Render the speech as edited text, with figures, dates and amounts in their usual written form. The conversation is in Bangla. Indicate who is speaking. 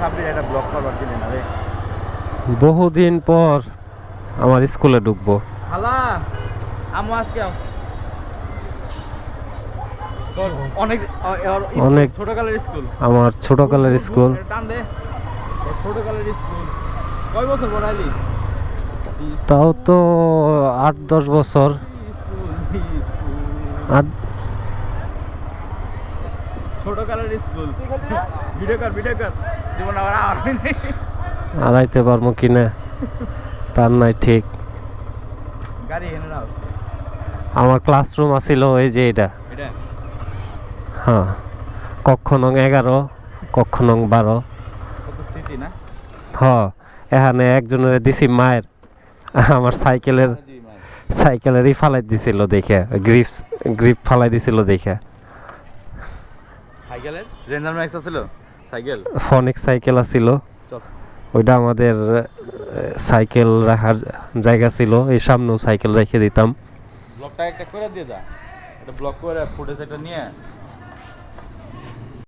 Speaker 1: সাব্বির একটা ব্লগ করবার দিলেন না রে।
Speaker 2: বহুদিন পর আমার স্কুলে ঢুকবো।
Speaker 1: হালা আমু আজকে অনেক
Speaker 2: অনেক
Speaker 1: ছোটকালের স্কুল,
Speaker 2: আমার ছোটকালের স্কুল।
Speaker 1: টান দে ছোটকালের স্কুল। কয় বছর পড়াইলি?
Speaker 2: তাও তো 8-10 বছর।
Speaker 1: ছোটকালের স্কুল। ভিডিও কর জীবন আবার
Speaker 2: আড়াইতে পারবো কিনা তার নাই ঠিক।
Speaker 1: গাড়ি এনে নাও।
Speaker 2: আমার ক্লাসরুম আছিল এই যে এটা। হ্যাঁ, কক্ষ নং 11, কক্ষ নং 12।
Speaker 1: কত স্মৃতি না।
Speaker 2: হ্যাঁ, এখানে একজনের দিছি মায়ের, আমার সাইকেলেরই ফালাই দিছিল দেখে, গ্রিপ ফালাই দিছিল দেখে।
Speaker 1: সাইকেলের রেঞ্জার ম্যাক্স আছিল, সাইকেল
Speaker 2: ফনিক সাইকেল আছিল, ওইটা আমাদের সাইকেল রাখার জায়গা ছিল। এই সামনেও সাইকেল রেখে দিতাম।
Speaker 1: ব্লকটা একটা করে দিয়ে যা, এটা ব্লক করে ফুটেজ একটা নিয়ে